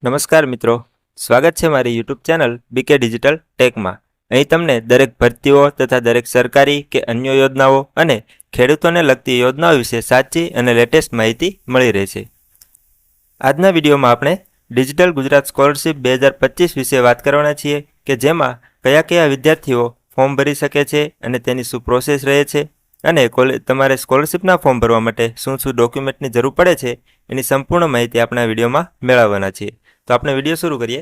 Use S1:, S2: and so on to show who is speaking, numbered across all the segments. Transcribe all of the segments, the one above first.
S1: નમસ્કાર મિત્રો, સ્વાગત છે મારી યુટ્યુબ ચેનલ બીકે ડિજિટલ ટેકમાં. અહીં તમને દરેક ભરતીઓ તથા દરેક સરકારી કે અન્ય યોજનાઓ અને ખેડૂતોને લગતી યોજનાઓ વિશે સાચી અને લેટેસ્ટ માહિતી મળી રહે છે. આજના વિડીયોમાં આપણે ડિજિટલ ગુજરાત સ્કોલરશિપ 2025 વિશે વાત કરવાના છીએ કે જેમાં કયા કયા વિદ્યાર્થીઓ ફોર્મ ભરી શકે છે અને તેની શું પ્રોસેસ રહે છે અને તમારે સ્કોલરશિપના ફોર્મ ભરવા માટે શું શું ડોક્યુમેન્ટની જરૂર પડે છે એની સંપૂર્ણ માહિતી આપણા વિડીયોમાં મેળવવાના છીએ. તો આપણે વિડીયો શરૂ કરીએ.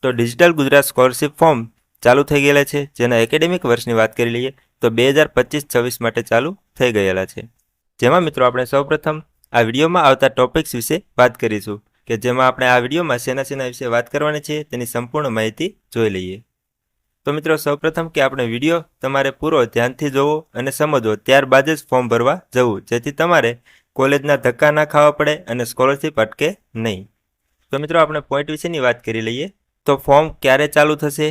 S1: તો ડિજિટલ ગુજરાત સ્કોલરશિપ ફોર્મ ચાલુ થઈ ગયેલા છે, જેના એકેડેમિક વર્ષની વાત કરી લઈએ તો 2025-26 માટે ચાલુ થઈ ગયેલા છે. જેમાં મિત્રો આપણે સૌપ્રથમ આ વિડીયોમાં આવતા ટોપિક્સ વિશે વાત કરીશું કે જેમાં આપણે આ વિડીયોમાં શેના વિશે વાત કરવાની છે તેની સંપૂર્ણ માહિતી જોઈ લઈએ. તો મિત્રો સૌપ્રથમ કે આપણે વિડીયો તમારે પૂરો ધ્યાનથી જોવો અને સમજવો, ત્યારબાદ જ ફોર્મ ભરવા જવું, જેથી તમારે કોલેજના ધક્કા ના ખાવા પડે અને સ્કોલરશિપ અટકે નહીં. તો મિત્રો આપણે પોઈન્ટ વિશેની વાત કરી લઈએ. તો ફોર્મ ક્યારે ચાલુ થશે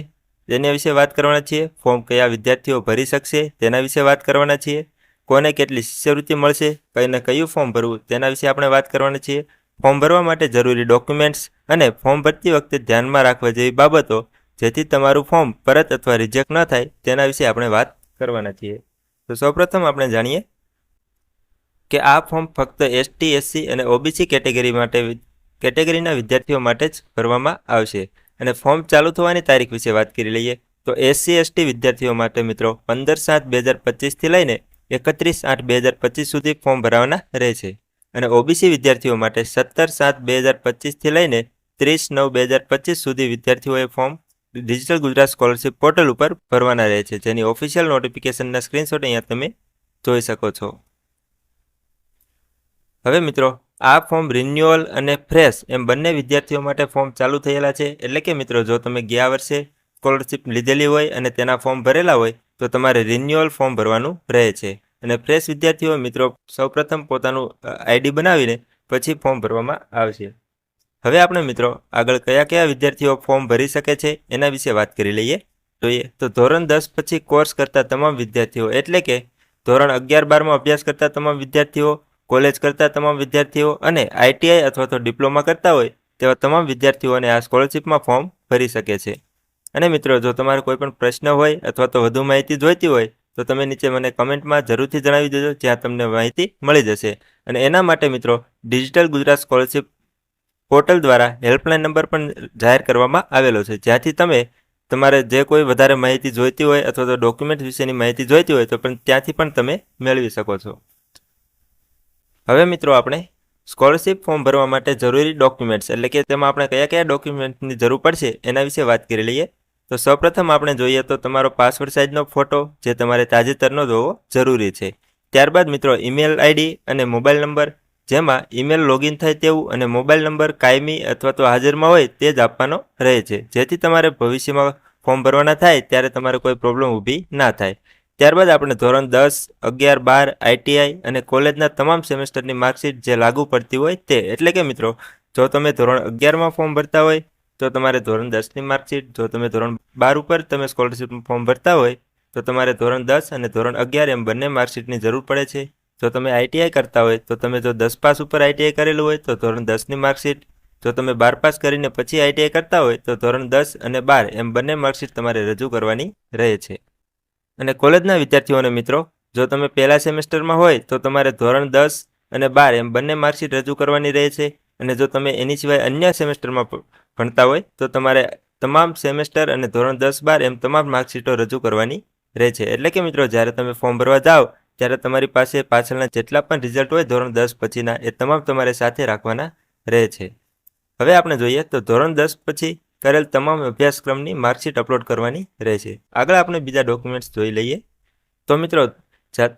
S1: તેના વિશે વાત કરવાના છીએ. ફોર્મ કયા વિદ્યાર્થીઓ ભરી શકશે તેના વિશે વાત કરવાના છીએ. કોને કેટલી શિષ્યવૃત્તિ મળશે, કઈને કયું ફોર્મ ભરવું તેના વિશે આપણે વાત કરવાના છીએ. ફોર્મ ભરવા માટે જરૂરી ડોક્યુમેન્ટ્સ અને ફોર્મ ભરતી વખતે ધ્યાનમાં રાખવા જેવી બાબતો, જેથી તમારું ફોર્મ પરત અથવા રિજેક્ટ ન થાય તેના વિશે આપણે વાત કરવાના છીએ. તો સૌપ્રથમ આપણે જાણીએ કે આ ફોર્મ ફક્ત એસટી, એસસી અને ઓબીસી કેટેગરીના વિદ્યાર્થીઓ માટે જ ભરવામાં આવશે. અને ફોર્મ ચાલુ થવાની તારીખ વિશે વાત કરી લઈએ તો એસસી એસટી વિદ્યાર્થીઓ માટે મિત્રો 15/7/2025 લઈને 31/8/2025 સુધી ફોર્મ ભરવાના રહેશે. અને ઓબીસી વિદ્યાર્થીઓ માટે 17/7/2025 લઈને 30/9/2025 સુધી વિદ્યાર્થીઓએ form digital Gujarat scholarship portal ઉપર ભરવાના રહે છે, જેની ઓફિશિયલ નોટિફિકેશનના સ્ક્રીનશોટ અહીંયા તમે જોઈ શકો છો. હવે મિત્રો આ ફોર્મ રિન્યુઅલ અને ફ્રેશ એમ બંને વિદ્યાર્થીઓ માટે ફોર્મ ચાલુ થયેલા છે. એટલે કે મિત્રો જો તમે ગયા વર્ષે સ્કોલરશિપ લીધેલી હોય અને તેના ફોર્મ ભરેલા હોય તો તમારે રિન્યુઅલ ફોર્મ ભરવાનું રહે છે. અને ફ્રેશ વિદ્યાર્થીઓ મિત્રો સૌપ્રથમ પોતાનું આઈડી બનાવીને પછી ફોર્મ ભરવામાં આવશે. હવે આપણે મિત્રો આગળ કયા વિદ્યાર્થીઓ ફોર્મ ભરી શકે છે એના વિશે વાત કરી લઈએ. જોઈએ તો ધોરણ 10 પછી કોર્સ કરતા તમામ વિદ્યાર્થીઓ, એટલે કે ધોરણ 11-12માં અભ્યાસ કરતા તમામ વિદ્યાર્થીઓ, કોલેજ કરતા તમામ વિદ્યાર્થીઓ અને આઈટીઆઈ અથવા તો ડિપ્લોમા કરતા હોય તેવા તમામ વિદ્યાર્થીઓને આ સ્કોલરશિપમાં ફોર્મ ભરી શકે છે. અને મિત્રો જો તમારે કોઈ પણ પ્રશ્ન હોય અથવા તો વધુ માહિતી જોઈતી હોય તો તમે નીચે મને કમેન્ટમાં જરૂરથી જણાવી દેજો, જ્યાં તમને માહિતી મળી જશે. અને એના માટે મિત્રો ડિજિટલ ગુજરાત સ્કોલરશિપ પોર્ટલ દ્વારા હેલ્પલાઇન નંબર પણ જાહેર કરવામાં આવેલો છે, જ્યાંથી તમે તમારે જે કોઈ વધારે માહિતી જોઈતી હોય અથવા તો ડોક્યુમેન્ટ વિશેની માહિતી જોઈતી હોય તો પણ ત્યાંથી પણ તમે મેળવી શકો છો. હવે મિત્રો આપણે સ્કોલરશિપ ફોર્મ ભરવા માટે જરૂરી ડોક્યુમેન્ટ્સ, એટલે કે તેમાં આપણે કયા ડોક્યુમેન્ટની જરૂર પડશે એના વિશે વાત કરી લઈએ. તો સૌપ્રથમ આપણે જોઈએ તો તમારો પાસપોર્ટ સાઇઝનો ફોટો જે તમારે તાજેતરનો જ હોવો જરૂરી છે. ત્યારબાદ મિત્રો ઈમેલ આઈડી અને મોબાઈલ નંબર, જેમાં ઈમેલ લોગિન થાય તેવું અને મોબાઈલ નંબર કાયમી અથવા તો હાજરમાં હોય તે જ આપવાનો રહે છે, જેથી તમારે ભવિષ્યમાં ફોર્મ ભરવાના થાય ત્યારે તમારે કોઈ પ્રોબ્લેમ ઊભી ના થાય. ત્યારબાદ આપણે ધોરણ 10, 11, 12, આઈટીઆઈ અને કોલેજના તમામ સેમેસ્ટરની માર્કશીટ જે લાગુ પડતી હોય તે, એટલે કે મિત્રો જો તમે ધોરણ 11માં ફોર્મ ભરતા હોય તો તમારે ધોરણ 10ની માર્કશીટ, જો તમે ધોરણ 12 ઉપર તમે સ્કોલરશિપનું ફોર્મ ભરતા હોય તો તમારે ધોરણ 10 અને ધોરણ 11 એમ બંને માર્કશીટની જરૂર પડે છે. જો તમે આઈટીઆઈ કરતા હોય તો તમે જો 10 પાસ ઉપર આઈટીઆઈ કરેલું હોય તો ધોરણ 10ની માર્કશીટ, જો તમે 12 પાસ કરીને પછી આઈટીઆઈ કરતા હોય તો ધોરણ 10 અને 12 એમ બંને માર્કશીટ તમારે રજૂ કરવાની રહે છે. અને કોલેજના વિદ્યાર્થીઓને મિત્રો જો તમે પહેલા સેમેસ્ટરમાં હોય તો તમારે ધોરણ 10 અને 12 એમ બંને માર્કશીટ રજૂ કરવાની રહે છે. અને જો તમે એની સિવાય અન્ય સેમેસ્ટરમાં ભણતા હોય તો તમારે તમામ સેમેસ્ટર અને ધોરણ 10-12 એમ તમામ માર્કશીટો રજૂ કરવાની રહે છે. એટલે કે મિત્રો જ્યારે તમે ફોર્મ ભરવા જાઓ ત્યારે તમારી પાસે પાછળના જેટલા પણ રિઝલ્ટ હોય ધોરણ 10 પછીના એ તમામ તમારે સાથે રાખવાના રહે છે. હવે આપણે જોઈએ તો ધોરણ 10 પછી કરેલ તમામ અભ્યાસક્રમની માર્કશીટ અપલોડ કરવાની રહેશે. આગળ આપણે બીજા ડોક્યુમેન્ટ્સ જોઈ લઈએ. તો મિત્રો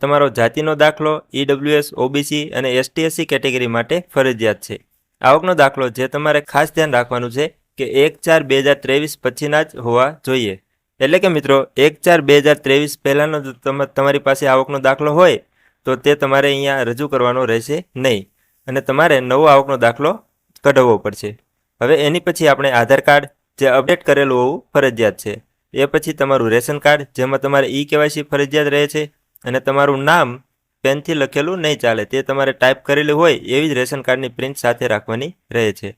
S1: તમારો જાતિનો દાખલો ઈડબ્લ્યુએસ, ઓબીસી અને એસટી-એસસી કેટેગરી માટે ફરજિયાત છે. આવકનો દાખલો જે તમારે ખાસ ધ્યાન રાખવાનું છે કે 1/4/2023 પછીના જ હોવા જોઈએ. એટલે કે મિત્રો 1/4/2023 પહેલાંનો તમારી પાસે આવકનો દાખલો હોય તો તે તમારે અહીંયા રજૂ કરવાનો રહેશે નહીં અને તમારે નવો આવકનો દાખલો કઢાવવો પડશે. હવે એની પછી આપણે આધાર કાર્ડ જે અપડેટ કરેલું હોવું ફરજિયાત છે. એ પછી તમારું રેશન કાર્ડ જેમાં તમારે ઈ-કેવાયસી ફરજિયાત રહે છે અને તમારું નામ પેનથી લખેલું નહીં ચાલે, તે તમારે ટાઈપ કરેલું હોય એવી જ રેશન કાર્ડની પ્રિન્ટ સાથે રાખવાની રહે છે.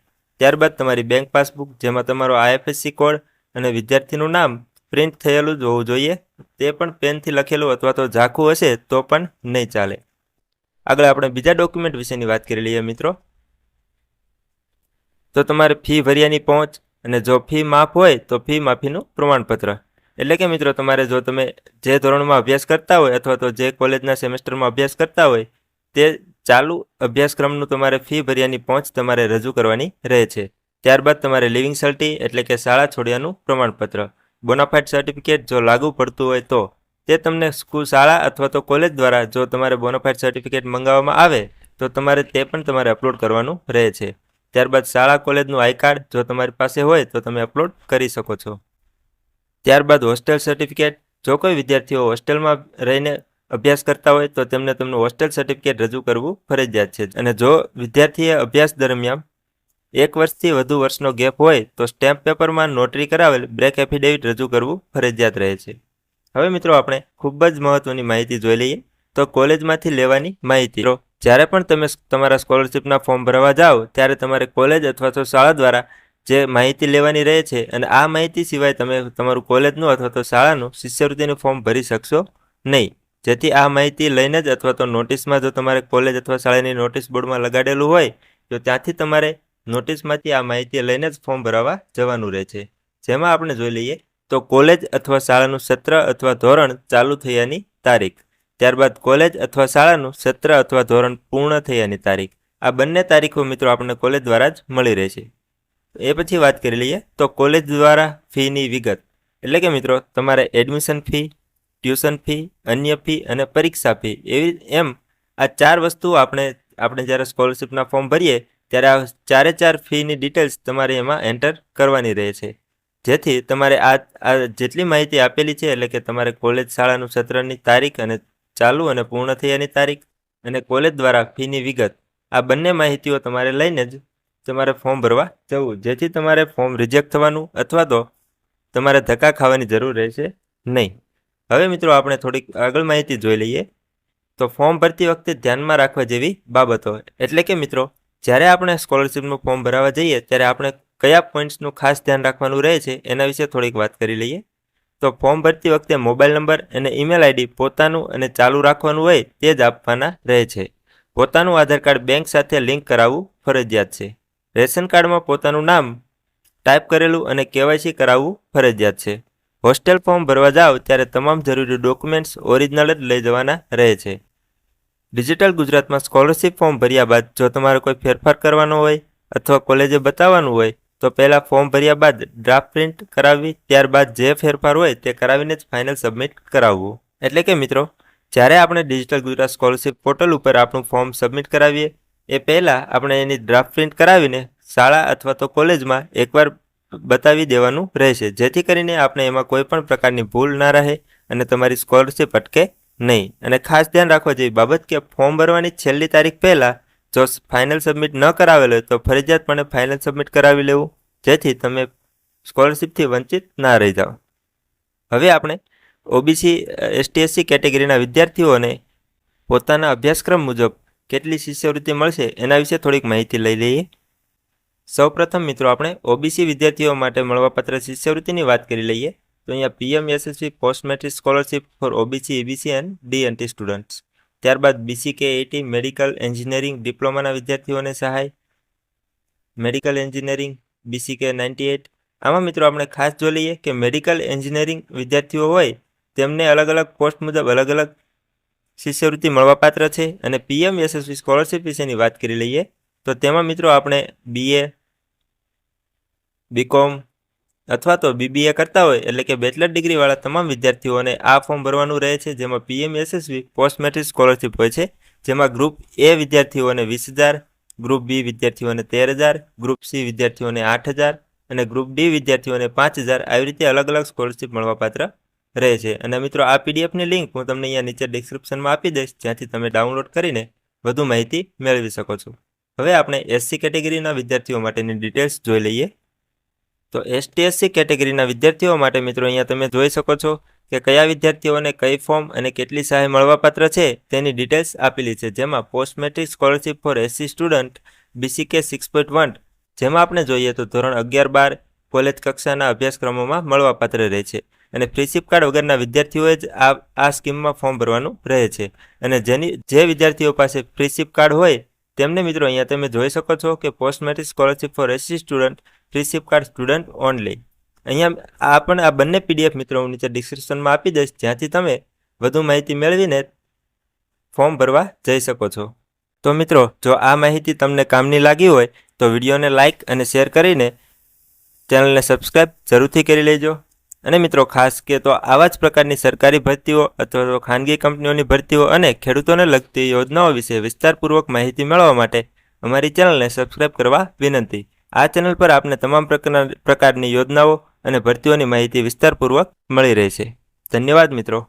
S1: ત્યારબાદ તમારી બેંક પાસબુક જેમાં તમારો IFSC કોડ અને વિદ્યાર્થીનું નામ પ્રિન્ટ થયેલું જ હોવું જોઈએ. તે પણ પેનથી લખેલું અથવા તો ઝાખું હશે તો પણ નહીં ચાલે. આગળ આપણે બીજા ડોક્યુમેન્ટ વિશેની વાત કરી લઈએ મિત્રો. તો તમારે ફી ભર્યાની પહોંચ અને જો ફી માફ હોય તો ફી માફીનું પ્રમાણપત્ર. એટલે કે મિત્રો તમારે જો તમે જે ધોરણમાં અભ્યાસ કરતા હોય અથવા તો જે કોલેજના સેમેસ્ટરમાં અભ્યાસ કરતા હોય તે ચાલુ અભ્યાસક્રમનું તમારે ફી ભર્યાની પહોંચ તમારે રજૂ કરવાની રહે છે. ત્યારબાદ તમારે લિવિંગ સર્ટી એટલે કે શાળા છોડ્યાનું પ્રમાણપત્ર, બોનાફાઇડ સર્ટિફિકેટ જો લાગુ પડતું હોય તો તે તમને શાળા અથવા તો કોલેજ દ્વારા જો તમારે બોનાફાઇડ સર્ટિફિકેટ મંગાવવામાં આવે તો તમારે તે પણ તમારે અપલોડ કરવાનું રહે છે. ત્યારબાદ શાળા કોલેજનું આઈ કાર્ડ જો તમારી પાસે હોય તો તમે અપલોડ કરી શકો છો. ત્યારબાદ હોસ્ટેલ સર્ટિફિકેટ, જો કોઈ વિદ્યાર્થીઓ હોસ્ટેલમાં રહીને અભ્યાસ કરતા હોય તો તેમને તેમનું હોસ્ટેલ સર્ટિફિકેટ રજૂ કરવું ફરજિયાત છે. અને જો વિદ્યાર્થીએ અભ્યાસ દરમિયાન 1 વર્ષથી વધુ વર્ષનો ગેપ હોય તો સ્ટેમ્પ પેપરમાં નોટરી કરાવેલ બ્રેક એફિડેવિટ રજૂ કરવું ફરજિયાત રહે છે. હવે મિત્રો આપણે ખૂબ જ મહત્વની માહિતી જોઈ લઈએ. તો કોલેજમાંથી લેવાની માહિતી. જ્યારે પણ તમે તમારા સ્કોલરશિપના ફોર્મ ભરવા જાઓ ત્યારે તમારે કોલેજ અથવા તો શાળા દ્વારા જે માહિતી લેવાની રહે છે અને આ માહિતી સિવાય તમે તમારું કોલેજનું અથવા તો શાળાનું શિષ્યવૃત્તિનું ફોર્મ ભરી શકશો નહીં. જેથી આ માહિતી લઈને જ અથવા તો નોટિસમાં જો તમારે કોલેજ અથવા શાળાની નોટિસ બોર્ડમાં લગાડેલું હોય તો ત્યાંથી તમારે નોટિસમાંથી આ માહિતી લઈને જ ફોર્મ ભરાવા જવાનું રહે છે. જેમાં આપણે જોઈ લઈએ તો કોલેજ અથવા શાળાનું સત્ર અથવા ધોરણ ચાલુ થયાની તારીખ, ત્યારબાદ કોલેજ અથવા શાળાનું સત્ર અથવા ધોરણ પૂર્ણ થયાની તારીખ. આ બંને તારીખો મિત્રો આપણને કોલેજ દ્વારા જ મળી રહેશે. એ પછી વાત કરી લઈએ તો કોલેજ દ્વારા ફીની વિગત. એટલે કે મિત્રો તમારે એડમિશન ફી, ટ્યુશન ફી, અન્ય ફી અને પરીક્ષા ફી એમ આ 4 વસ્તુ આપણે જ્યારે સ્કોલરશિપના ફોર્મ ભરીએ ત્યારે આ 4 ફીની ડિટેલ્સ તમારે એમાં એન્ટર કરવાની રહે છે. જેથી તમારે આ જેટલી માહિતી આપેલી છે એટલે કે તમારે કોલેજ શાળાનું સત્રની તારીખ અને ચાલુ અને પૂર્ણ થયાની તારીખ અને કોલેજ દ્વારા ફીની વિગત આ બંને માહિતીઓ તમારે લઈને જ તમારે ફોર્મ ભરવા જવું. જેથી તમારે ફોર્મ રિજેક્ટ થવાનું અથવા તો તમારે ધક્કા ખાવાની જરૂર રહેશે નહીં. હવે મિત્રો આપણે થોડીક આગળ માહિતી જોઈ લઈએ. તો ફોર્મ ભરતી વખતે ધ્યાનમાં રાખવા જેવી બાબતો. એટલે કે મિત્રો જ્યારે આપણે સ્કોલરશિપનું ફોર્મ ભરાવા જઈએ ત્યારે આપણે કયા પોઈન્ટ્સનું ખાસ ધ્યાન રાખવાનું રહે છે એના વિશે થોડીક વાત કરી લઈએ. તો ફોર્મ ભરતી વખતે મોબાઈલ નંબર અને ઈમેલ આઈડી પોતાનું અને ચાલુ રાખવાનું હોય તે જ આપવાના રહે છે. પોતાનું આધાર કાર્ડ બેંક સાથે લિંક કરાવવું ફરજિયાત છે. રેશન કાર્ડમાં પોતાનું નામ ટાઈપ કરેલું અને KYC કરાવવું ફરજિયાત છે. હોસ્ટેલ ફોર્મ ભરવા જાઓ ત્યારે તમામ જરૂરી ડોક્યુમેન્ટ્સ ઓરિજિનલ જ લઈ જવાના રહે છે. ડિજિટલ ગુજરાતમાં સ્કોલરશિપ ફોર્મ ભર્યા બાદ જો તમારે કોઈ ફેરફાર કરવાનો હોય અથવા કોલેજે બતાવવાનું હોય તો પહેલાં ફોર્મ ભર્યા બાદ ડ્રાફ્ટ પ્રિન્ટ કરાવવી, ત્યારબાદ જે ફેરફાર હોય તે કરાવીને જ ફાઇનલ સબમિટ કરાવવું. એટલે કે મિત્રો જ્યારે આપણે ડિજિટલ ગુજરાત સ્કોલરશિપ પોર્ટલ ઉપર આપણું ફોર્મ સબમિટ કરાવીએ એ પહેલાં આપણે એની ડ્રાફ્ટ પ્રિન્ટ કરાવીને શાળા અથવા તો કોલેજમાં એકવાર બતાવી દેવાનું રહેશે. જેથી કરીને આપણે એમાં કોઈ પણ પ્રકારની ભૂલ ના રહે અને તમારી સ્કોલરશિપ અટકે નહીં. અને ખાસ ધ્યાન રાખવા જેવી બાબત કે ફોર્મ ભરવાની છેલ્લી તારીખ પહેલાં જો ફાઇનલ સબમિટ ન કરાવેલ હોય તો ફરજિયાતપણે ફાઇનલ સબમિટ કરાવી લેવું. જેથી તમે સ્કોલરશિપથી વંચિત ના રહી જાઓ. હવે આપણે OBC ST/SC કેટેગરીના વિદ્યાર્થીઓને પોતાના અભ્યાસક્રમ મુજબ કેટલી શિષ્યવૃત્તિ મળશે એના વિશે થોડીક માહિતી લઈ લઈએ. સૌપ્રથમ મિત્રો આપણે OBC વિદ્યાર્થીઓ માટે મળવાપાત્ર શિષ્યવૃત્તિની વાત કરી લઈએ. તો અહીંયા PMSSV post matric scholarship for OBC, EBC and DNT students. ત્યારબાદ BCK80 મેડિકલ એન્જિનિયરિંગ ડિપ્લોમાના વિદ્યાર્થીઓને સહાય, મેડિકલ એન્જિનિયરિંગ BCK98. આમાં મિત્રો આપણે ખાસ જોઈ લઈએ કે મેડિકલ એન્જિનિયરિંગ વિદ્યાર્થીઓ હોય તેમને અલગ અલગ પોસ્ટ મુજબ અલગ અલગ શિષ્યવૃત્તિ મળવાપાત્ર છે. અને PMSSV સ્કોલરશિપ વિશેની વાત કરી લઈએ તો તેમાં મિત્રો આપણે BA, BCom અથવા તો BBA કરતા હોય એટલે કે બેચલર ડિગ્રીવાળા તમામ વિદ્યાર્થીઓને આ ફોર્મ ભરવાનું રહે છે. જેમાં PMSSV પોસ્ટ મેટ્રિક સ્કોલરશિપ હોય છે. જેમાં ગ્રુપ A વિદ્યાર્થીઓને 20,000, ગ્રુપ B વિદ્યાર્થીઓને 13,000, ગ્રુપ C વિદ્યાર્થીઓને 8,000 અને ગ્રુપ D વિદ્યાર્થીઓને 5,000 આવી રીતે અલગ અલગ સ્કોલરશિપ મળવાપાત્ર રહે છે. અને મિત્રો આ PDFની લિંક હું તમને અહીંયા નીચે ડિસ્ક્રિપ્શનમાં આપી દઈશ, જ્યાંથી તમે ડાઉનલોડ કરીને વધુ માહિતી મેળવી શકો છો. હવે આપણે SC કેટેગરીના વિદ્યાર્થીઓ માટેની ડિટેલ્સ જોઈ લઈએ. તો ST/SC કેટેગરીના વિદ્યાર્થીઓ માટે મિત્રો અહીંયા તમે જોઈ શકો છો કે કયા વિદ્યાર્થીઓને કઈ ફોર્મ અને કેટલી સહાય મળવાપાત્ર છે તેની ડિટેલ્સ આપેલી છે. જેમાં post matric scholarship for SC student BCK 6.1 જેમાં આપણે જોઈએ તો ધોરણ 11-12 કોલેજ કક્ષાના અભ્યાસક્રમોમાં મળવાપાત્ર રહે છે અને ફ્રીશિપ કાર્ડ વગરના વિદ્યાર્થીઓએ જ આ સ્કીમમાં ફોર્મ ભરવાનું રહે છે અને જે વિદ્યાર્થીઓ પાસે ફ્રીશિપ કાર્ડ હોય તેમને મિત્રો અહીંયા તમે જોઈ શકો છો કે post matric scholarship for SC student freeship card student only. અહીંયા આ બંને પીડીએફ મિત્રો હું નીચે ડિસ્ક્રિપ્શનમાં આપી દઈશ, જ્યાંથી તમે વધુ માહિતી મેળવીને ફોર્મ ભરવા જઈ શકો છો. તો મિત્રો જો આ માહિતી તમને કામની લાગી હોય તો વિડીયોને લાઇક અને શેર કરીને ચેનલને સબસ્ક્રાઈબ જરૂરથી કરી લેજો. અને મિત્રો ખાસ કે તો આવા જ પ્રકારની સરકારી ભરતીઓ અથવા તો ખાનગી કંપનીઓની ભરતીઓ અને ખેડૂતોને લગતી યોજનાઓ વિશે વિસ્તારપૂર્વક માહિતી મેળવવા માટે અમારી ચેનલને સબસ્ક્રાઈબ કરવા વિનંતી. આ ચેનલ પર આપને તમામ પ્રકારની યોજનાઓ અને ભરતીઓની માહિતી વિસ્તારપૂર્વક મળી રહેશે. ધન્યવાદ મિત્રો.